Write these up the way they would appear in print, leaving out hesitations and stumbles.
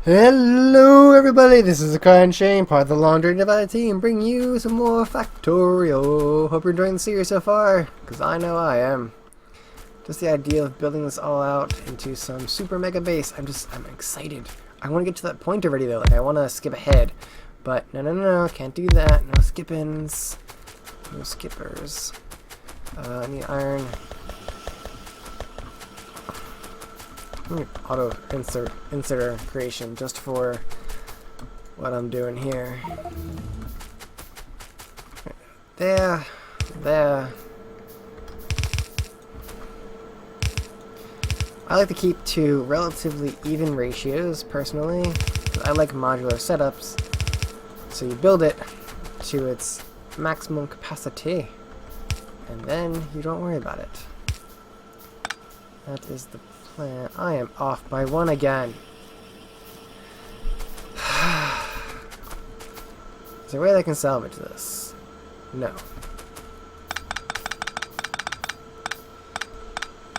Hello everybody, this is ACryInShame, part of the Laundry Divided team, bringing you some more Factorio. Hope you're enjoying the series so far, because I know I am. Just the idea of building this all out into some super mega base, I'm excited. I want to get to that point already though, like I want to skip ahead. But no, can't do that, no skippins, no skippers. I need iron. Auto inserter creation just for what I'm doing here. There. I like to keep to relatively even ratios personally. I like modular setups, so you build it to its maximum capacity and then you don't worry about it. That is the plan. I am off by one again. Is there a way that I can salvage this? No.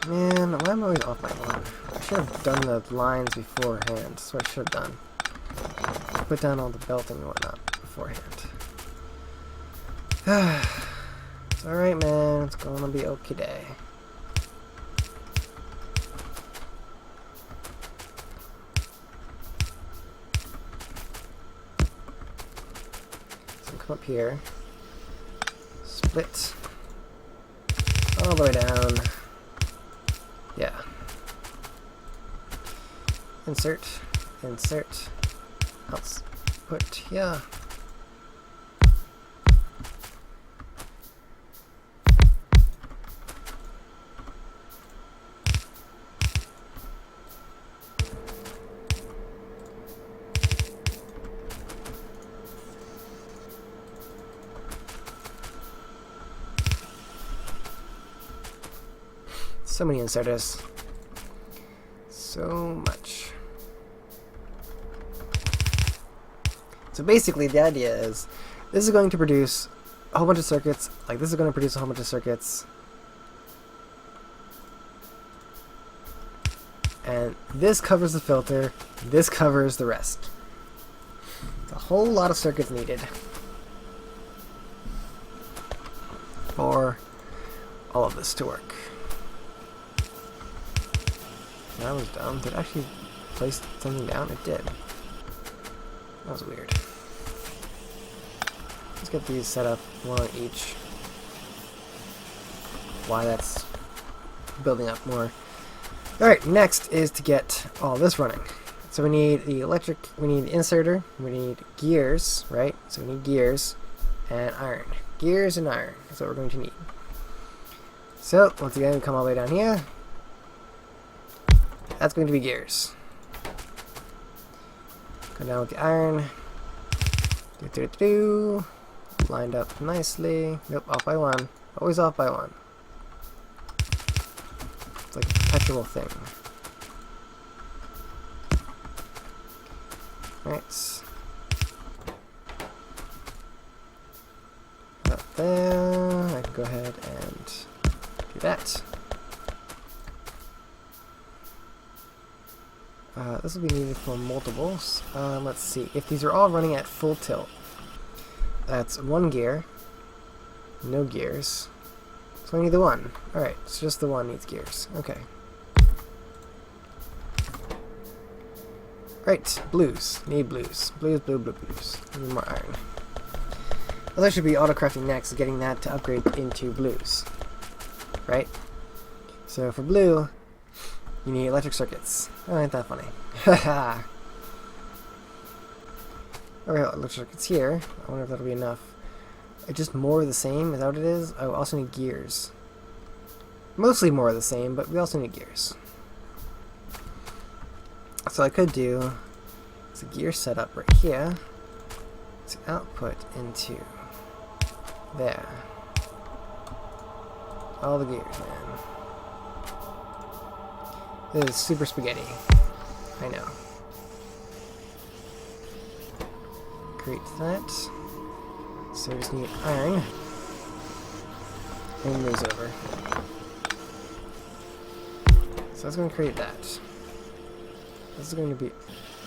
Man, why am I always off by one? I should have done the lines beforehand. That's what I should have done. Put down all the belting and whatnot beforehand. It's alright, man. It's gonna be okay day. Come up here, split all the way down, yeah, insert, output, yeah. So many inserters. So much. So basically the idea is this is going to produce a whole bunch of circuits. Like this is going to produce a whole bunch of circuits. And this covers the filter. This covers the rest. A whole lot of circuits needed for all of this to work. That was dumb. Did it actually place something down? It did. That was weird. Let's get these set up, one on each. Why that's building up more. Alright, next is to get all this running. So we need the electric, we need the inserter, we need gears, right? So we need gears and iron. Gears and iron is what we're going to need. So, once again, we come all the way down here. That's going to be gears. Go down with the iron. Lined up nicely. Nope, off by one. Always off by one. It's like a perpetual thing. Right. Up there. I can go ahead and do that. This will be needed for multiples. Let's see. If these are all running at full tilt, that's one gear, no gears. So I need the one. Alright, so just the one needs gears. Okay. Right, blues. Need blues. Blues. Need more iron. Well, that should be auto-crafting next, getting that to upgrade into blues. Right? So for blue, you need electric circuits. Oh, ain't that funny. Haha. Okay, electric circuits here. I wonder if that'll be enough. Just more of the same? Is that what it is? I also need gears. Mostly more of the same, but we also need gears. So I could do is a gear setup right here to output into there. All the gears, man. This is super spaghetti. I know. Create that. So we just need iron. And moves over. So I was going to create that. This is going to be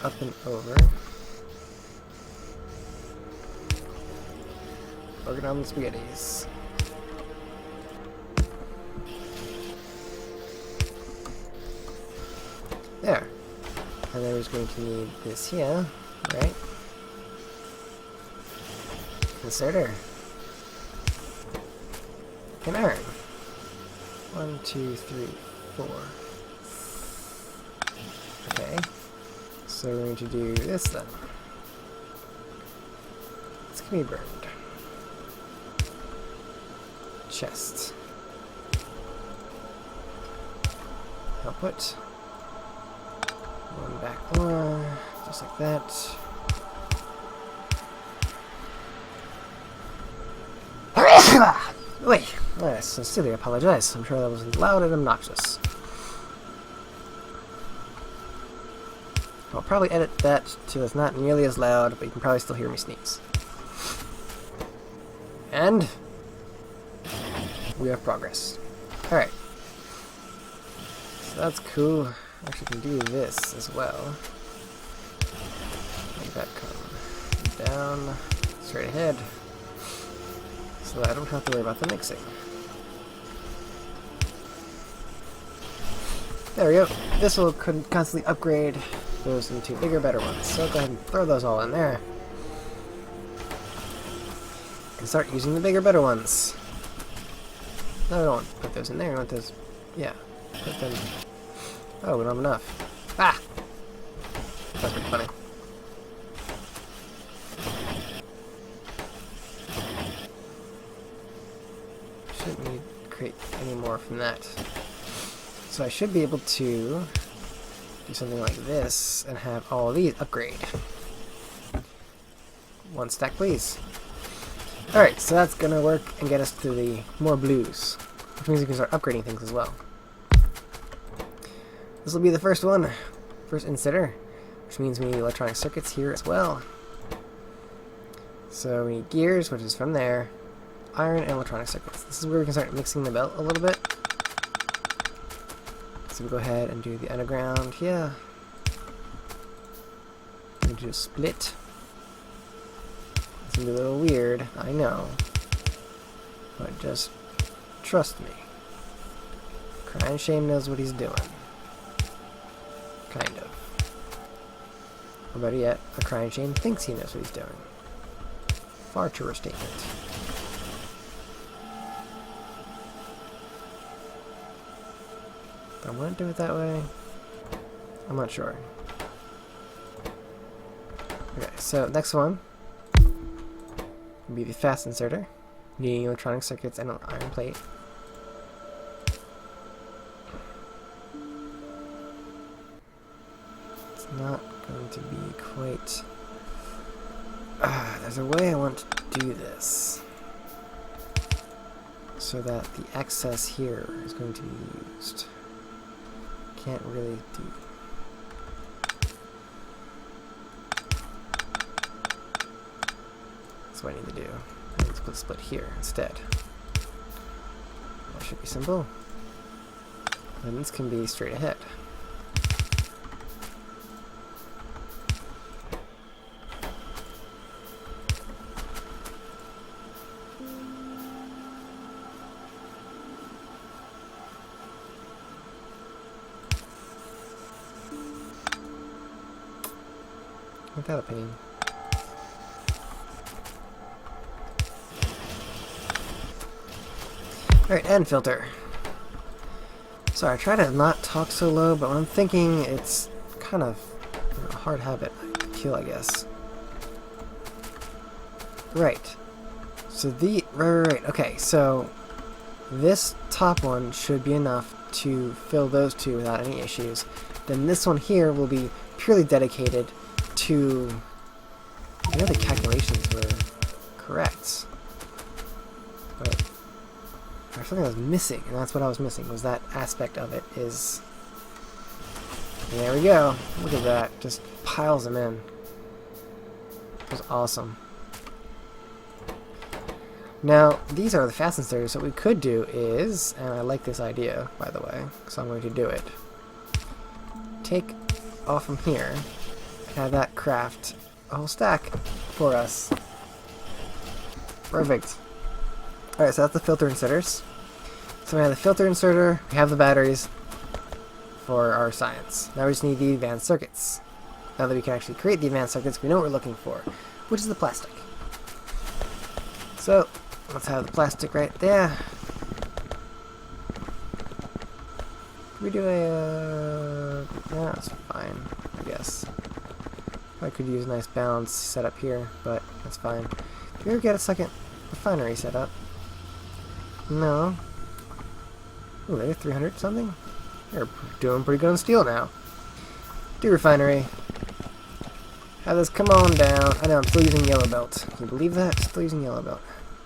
up and over. Working on the spaghettis. There. And then we're just going to need this here, right? Inserter. Can iron. 1, 2, 3, 4. Okay. So we're going to do this then. This can be burned. Chest. Output. One back one, just like that. Wait, I sincerely apologize. I'm sure that was loud and obnoxious. I'll probably edit that so it's not nearly as loud, but you can probably still hear me sneeze. And we have progress. Alright. So that's cool. Actually can do this as well. Make that come down, straight ahead. So that I don't have to worry about the mixing. There we go. This will constantly upgrade those into bigger, better ones. So go ahead and throw those all in there. And start using the bigger, better ones. No, we don't want to put those in there. We want those, yeah, put them. Oh, we don't have enough. Ah! That's pretty funny. Shouldn't need to create any more from that. So I should be able to do something like this and have all of these upgrade. One stack, please. Alright, so that's gonna work and get us to the more blues, which means we can start upgrading things as well. This will be the first one, first insider, which means we need electronic circuits here as well. So we need gears, which is from there, iron, and electronic circuits. This is where we can start mixing the belt a little bit. So we go ahead and do the underground here. We do a split. It's gonna be a little weird, I know, but just trust me. ACryInShame knows what he's doing. Kind of. Or better yet, ACryInShame thinks he knows what he's doing. Far truer statement. Do I want to do it that way? I'm not sure. Okay, so next one will be the fast inserter, needing electronic circuits and an iron plate. Not going to be quite... there's a way I want to do this so that the excess here is going to be used. Can't really do... That's what I need to do. I need to put a split here instead. That should be simple. And this can be straight ahead. Without a pain. Alright, and filter. Sorry, I try to not talk so low, but when I'm thinking, it's kind of a hard habit I kill, I guess. Right. So right. Okay, so this top one should be enough to fill those two without any issues. Then this one here will be purely dedicated to... I know the calculations were correct, but there's something I was missing, and that's what I was missing, was that aspect of it is... And there we go. Look at that. Just piles them in. That was awesome. Now, these are the fast inserters. So what we could do is, and I like this idea, by the way, so I'm going to do it. Take all from here. Have that craft a whole stack for us. Perfect. Alright, so that's the filter inserters. So we have the filter inserter, we have the batteries for our science. Now we just need the advanced circuits. Now that we can actually create the advanced circuits, we know what we're looking for, which is the plastic. So, let's have the plastic right there. Can we do a, yeah, that's fine, I guess. I could use a nice balance setup here, but that's fine. Do we ever get a second refinery set up? No. Ooh, they're 300 something? They're doing pretty good on steel now. Do refinery. Have this come on down. I know, I'm still using yellow belt. Can you believe that? Still using yellow belt.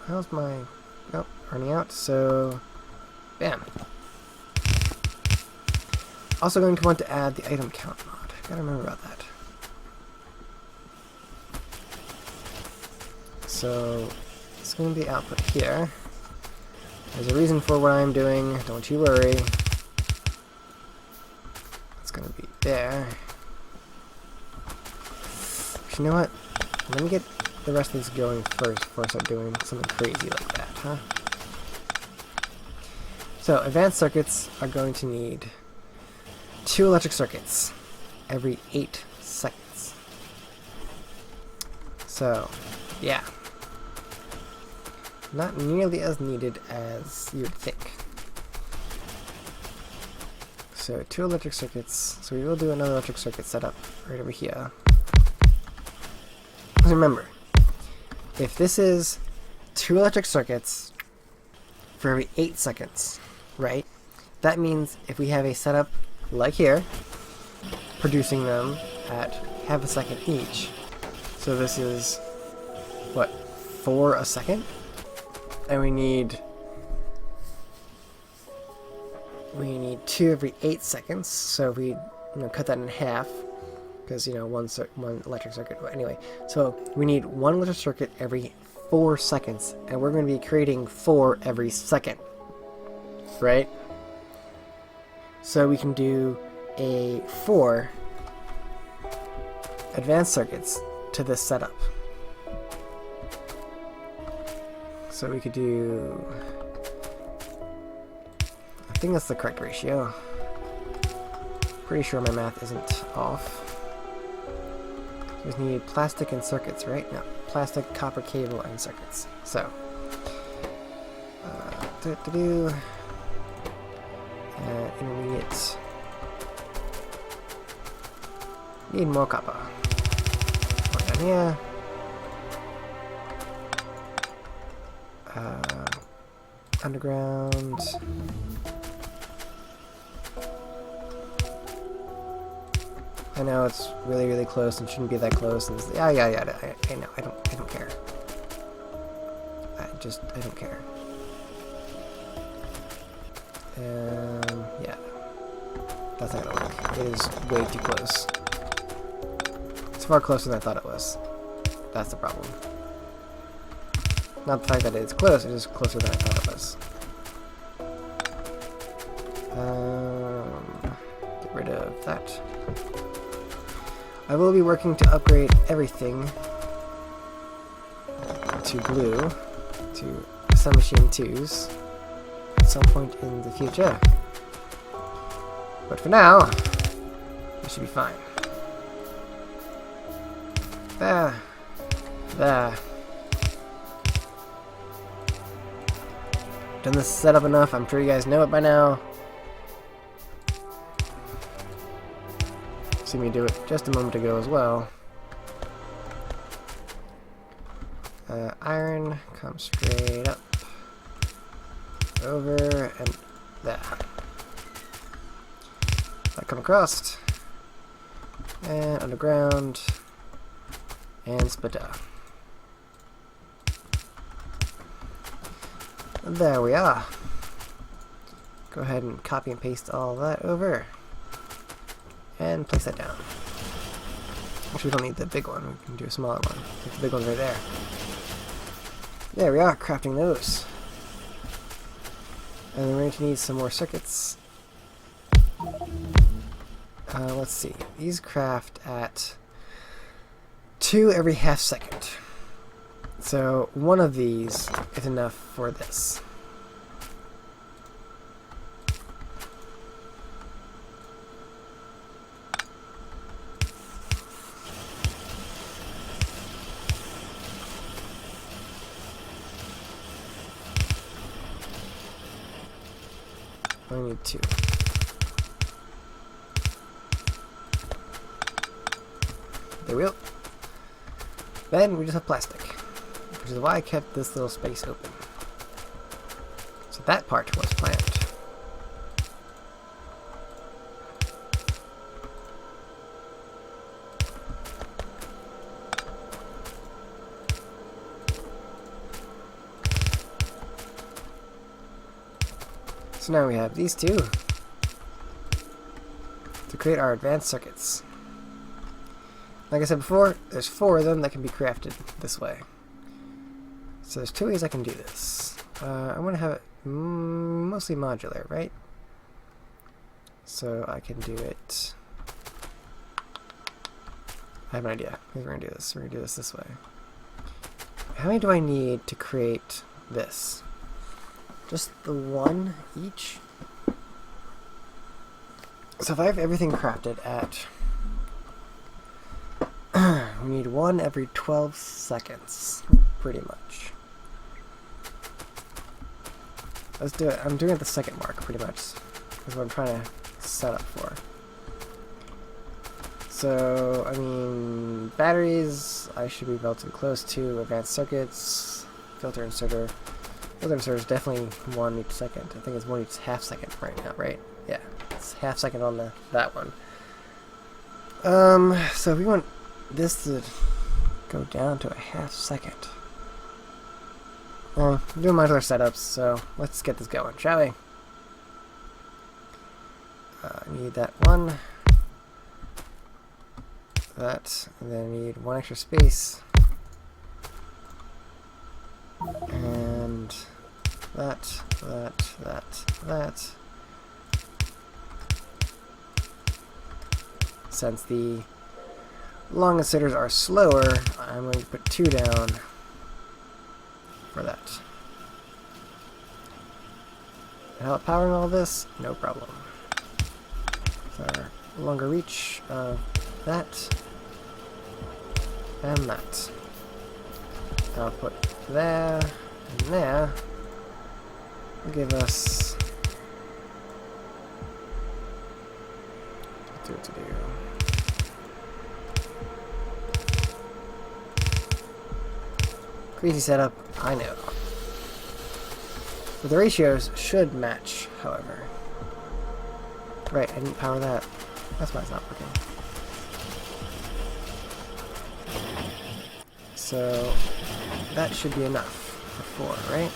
How's my... Oh, running out, so... Bam. Also going to want to add the item count mod. Gotta remember about that. So, it's going to be output here. There's a reason for what I'm doing, don't you worry. It's going to be there. You know what? Let me get the rest of this going first before I start doing something crazy like that, huh? So, advanced circuits are going to need 2 electric circuits every 8 seconds. So, yeah. Not nearly as needed as you would think. So 2 electric circuits. So we will do another electric circuit setup right over here. Remember, if this is 2 electric circuits for every 8 seconds, right? That means if we have a setup like here, producing them at half a second each. So this is, what, 4 a second? And we need 2 every 8 seconds. So if we cut that in half, because one electric circuit. Anyway, so we need 1 electric circuit every 4 seconds, and we're going to be creating 4 every second, right? So we can do a 4 advanced circuits to this setup. So we could do, I think that's the correct ratio. Pretty sure my math isn't off. We just need plastic and circuits, right? No, plastic, copper cable, and circuits. So, intermediate. Need more copper. One down here. Underground. I know it's really, really close and shouldn't be that close. And yeah, I know. I don't care. I don't care. Yeah, that's not gonna work. It is way too close. It's far closer than I thought it was. That's the problem. Not the fact that it's close, it is closer than I thought it was. Get rid of that. I will be working to upgrade everything to blue, to submachine 2s, at some point in the future. But for now, it should be fine. There. Done this setup enough, I'm sure you guys know it by now. See me do it just a moment ago as well. Iron comes straight up, over, and there. That come across, and underground, and splitter. And there we are. Go ahead and copy and paste all that over. And place that down. Actually, we don't need the big one. We can do a smaller one. Like the big one's right there. There we are, crafting those. And then we're going to need some more circuits. Let's see. These craft at 2 every half second. So one of these is enough for this. I need 2. There we go. Then we just have plastic, which is why I kept this little space open. So that part was planned. So now we have these 2 to create our advanced circuits. Like I said before, there's 4 of them that can be crafted this way. So there's 2 ways I can do this. I want to have it mostly modular, right? So I can do it... I have an idea. We're going to do this. We're going to do this way. How many do I need to create this? Just the 1 each? So if I have everything crafted at... we need 1 every 12 seconds, pretty much. Let's do it. I'm doing it at the second mark, pretty much. That's what I'm trying to set up for. So, I mean, batteries, I should be relatively close to. Advanced circuits, filter inserter. Filter inserter is definitely 1 each second. I think it's 1 each half second right now, right? Yeah, it's half second on that one. So if we want this to go down to a half second. Well, we're doing modular setups, so let's get this going, shall we? I need that 1. That, and then I need 1 extra space. And that. Since the long inserters are slower, I'm going to put 2 down for that. How about powering all this? No problem. So longer reach of that and that. I'll put there and there. Will give us what to do. Crazy setup, I know. But the ratios should match, however. Right, I didn't power that. That's why it's not working. So that should be enough for 4, right?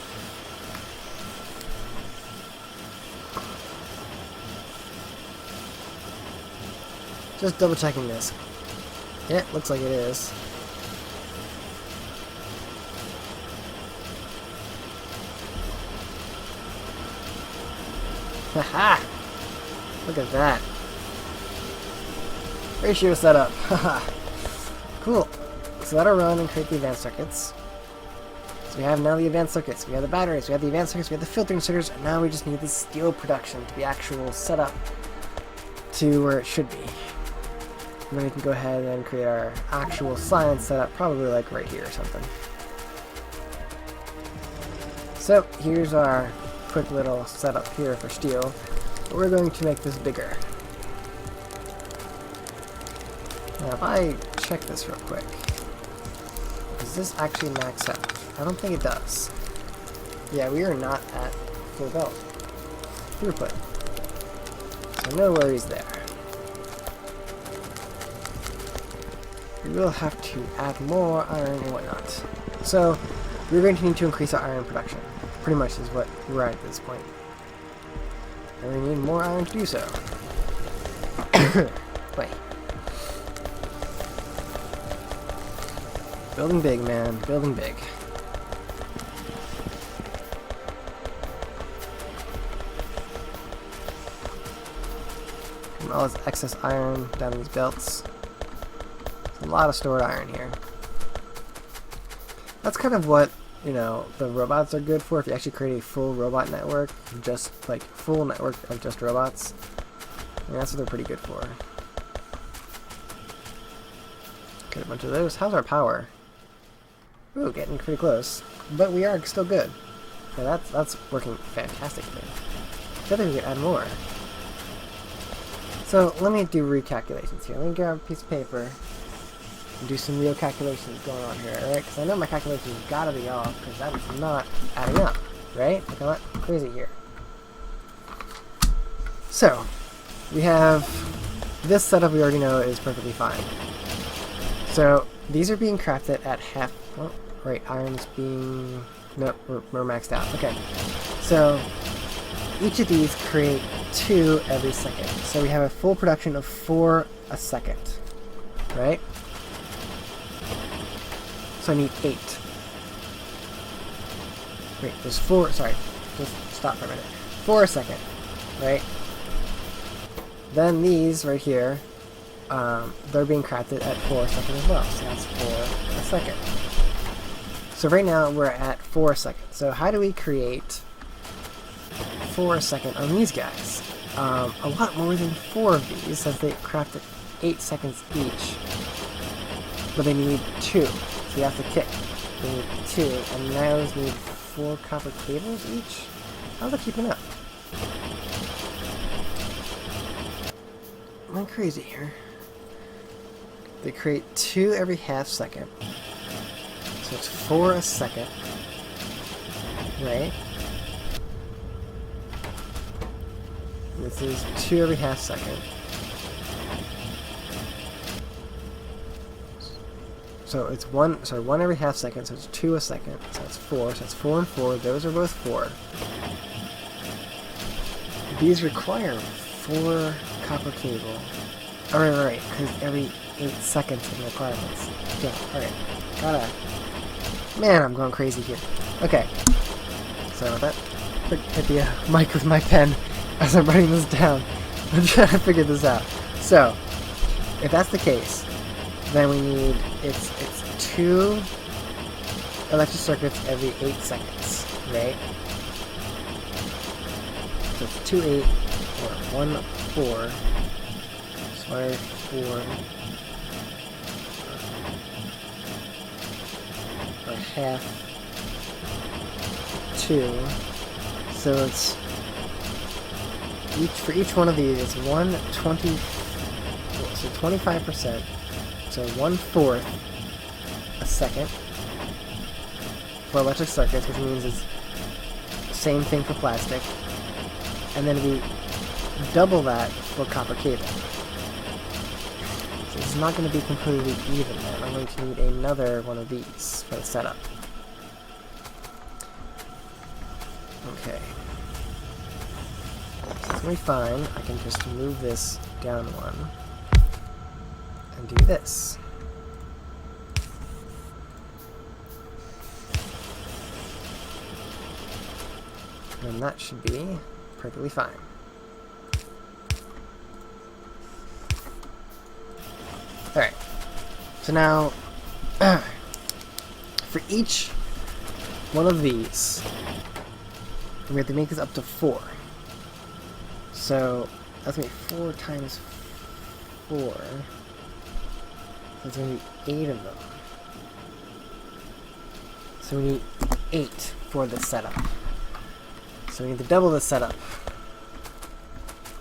Just double checking this. Yeah, looks like it is. Haha! Look at that. Ratio setup. Haha. Cool. So that'll run and create the advanced circuits. So we have now the advanced circuits. We have the batteries, we have the advanced circuits, we have the filter inserters, and now we just need the steel production to be actual setup to where it should be. And then we can go ahead and create our actual science setup, probably like right here or something. So here's our quick little setup here for steel. But we're going to make this bigger. Now if I check this real quick, does this actually max out? I don't think it does. Yeah, we are not at full belt throughput. So no worries there. We will have to add more iron and whatnot. So we're going to need to increase our iron production. Pretty much is what we're at this point. And we need more iron to do so. Wait. Building big, man. Building big. Come all this excess iron down these belts. There's a lot of stored iron here. That's kind of what, you know, the robots are good for. If you actually create a full robot network, just like full network of just robots, I mean, that's what they're pretty good for. Get a bunch of those. How's our power? Ooh, getting pretty close, but we are still good. Yeah, that's working fantastically. I think we could add more. So let me do recalculations here. Let me grab a piece of paper and do some real calculations going on here, alright? Because I know my calculations gotta be off, because that is not adding up, right? Like, I'm not crazy here. So, we have this setup we already know is perfectly fine. So, these are being crafted at half... Oh, right, iron's being... No, we're maxed out. Okay. So, each of these create 2 every second. So we have a full production of 4 a second. Right? So I need 8. Wait, there's 4, sorry. Just stop for a minute. 4 a second. Right? Then these right here, they're being crafted at 4 a second as well. So that's 4 a second. So right now we're at 4 a second. So how do we create 4 a second on these guys? A lot more than 4 of these, as they craft at 8 seconds each. But they need 2. So you have to kick. They need 2, and those need 4 copper cables each? How's it keeping up? Am I crazy here? They create 2 every half second. So it's 4 a second, right? This is 2 every half second. So it's 1 every half second, so it's 2 a second, so that's 4, so that's 4 and 4, those are both 4. These require 4 copper cable. Alright, because every 8 seconds in requirements. Yeah, alright. Gotta... Man, I'm going crazy here. Okay. Sorry about that. Hit the mic with my pen as I'm writing this down. I'm trying to figure this out. So, if that's the case, then we need... It's 2 electric circuits every 8 seconds, right? So it's 2 8 or 1 4. Sorry, 4. Or half 2. So it's for each one of these it's 1/20, so 25%. So 1/4 a second for electric circuits, which means it's the same thing for plastic. And then we double that for copper cable. So it's not going to be completely even then. I'm going to need another one of these for the setup. Okay. So it's going to be fine. I can just move this down 1 and do this. And that should be perfectly fine. Alright, so now, for each one of these, we have to make this up to 4. So, that's going to be 4 times 4. So it's going to be 8 of them. So we need 8 for this setup. So we need to double this setup.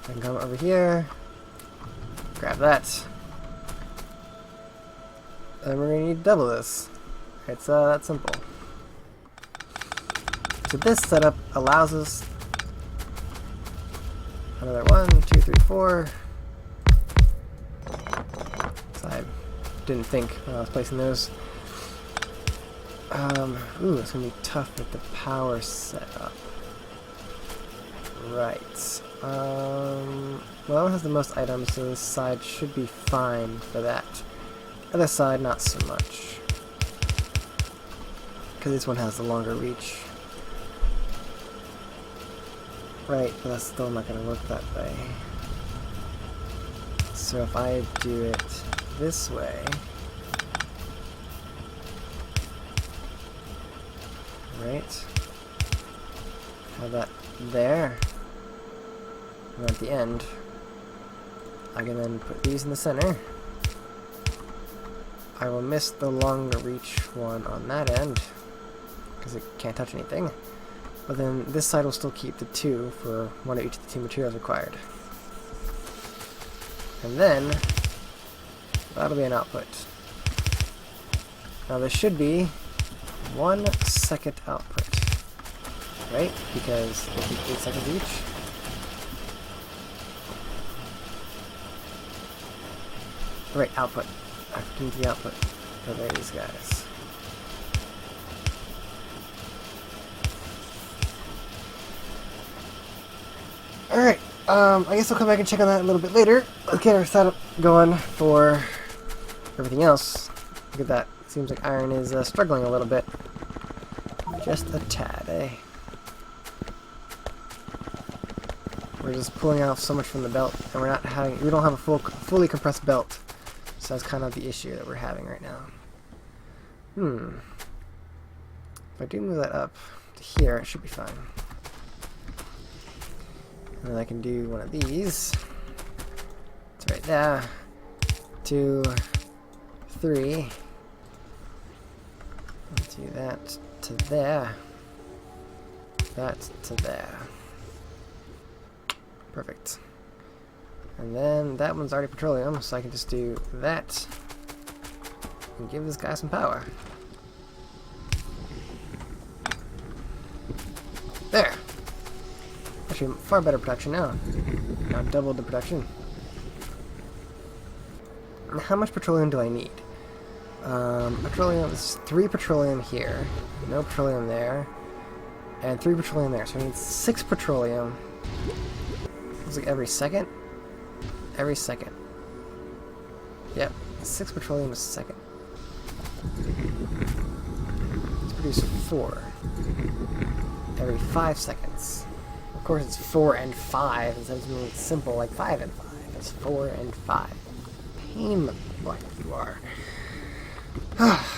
I can come over here, grab that. And we're going to need to double this. It's that simple. So this setup allows us another 1, 2, 3, 4. So I didn't think when I was placing those. Ooh, it's going to be tough with the power setup. Right. Well, it has the most items, so this side should be fine for that. Other side, not so much. Because this one has the longer reach. Right, but that's still not going to work that way. So if I do it this way, right? Have that there. And at the end, I can then put these in the center. I will miss the longer reach one on that end, because it can't touch anything. But then this side will still keep the 2 for one of each of the 2 materials required. And then, that'll be an output. Now there should be 1 second output, right? Because they keep 8 seconds each. Right, output. I need the output for these guys. Alright, I guess I'll come back and check on that a little bit later. Let's get our setup going for everything else. Look at that. Seems like iron is struggling a little bit. Just a tad, eh? We're just pulling out so much from the belt, and we don't have a fully compressed belt. So that's kind of the issue that we're having right now. If I do move that up to here, it should be fine. And then I can do one of these. It's right there. 2, 3. Let's do that to there. That to there. Perfect. And then that one's already petroleum, so I can just do that and give this guy some power. There! Actually, far better production now. Now doubled the production. Now, how much petroleum do I need? Petroleum is 3 petroleum here, no petroleum there, and 3 petroleum there. So I need 6 petroleum. Looks like every second. Every second. Yep, 6 petroleum a second. Let's produce 4 every 5 seconds. Of course, it's 4 and 5 instead of something simple like 5 and 5. It's 4 and 5. Pain in the butt you are.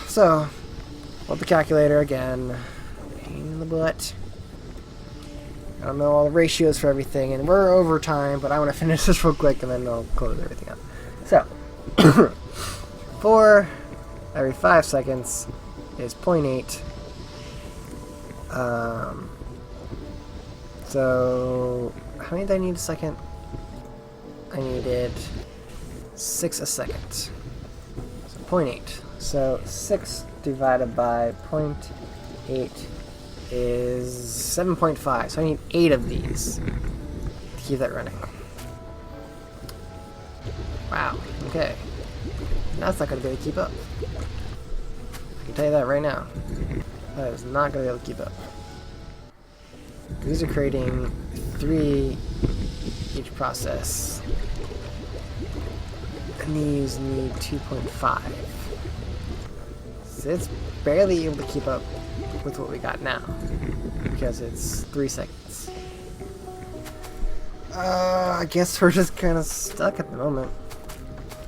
So, pull up the calculator again. Pain in the butt. I don't know all the ratios for everything, and we're over time, but I want to finish this real quick and then I'll close everything up. So, 4 every 5 seconds is 0.8. So, how many did I need a second? I needed 6 a second. So 0.8. So 6 divided by 0.8 is 7.5. So I need 8 of these to keep that running. Wow, okay. That's not going to be able to keep up. I can tell you that right now. That is not going to be able to keep up. These are creating 3 each process. And these need 2.5. So it's barely able to keep up with what we got now. Because it's 3 seconds. I guess we're just kind of stuck at the moment.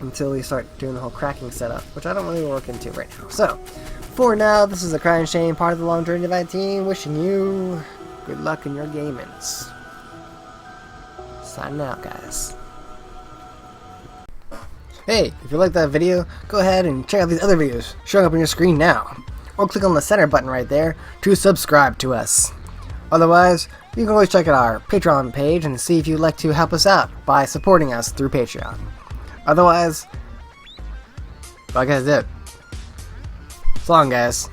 Until we start doing the whole cracking setup. Which I don't really work into right now. So, for now, this is ACryInShame, part of the Long Journey Divide team, wishing you good luck in your gamings. Signing out, guys. Hey, if you like that video, go ahead and check out these other videos showing up on your screen now. Or click on the center button right there to subscribe to us. Otherwise, you can always check out our Patreon page and see if you'd like to help us out by supporting us through Patreon. Otherwise, like I said, so long, guys.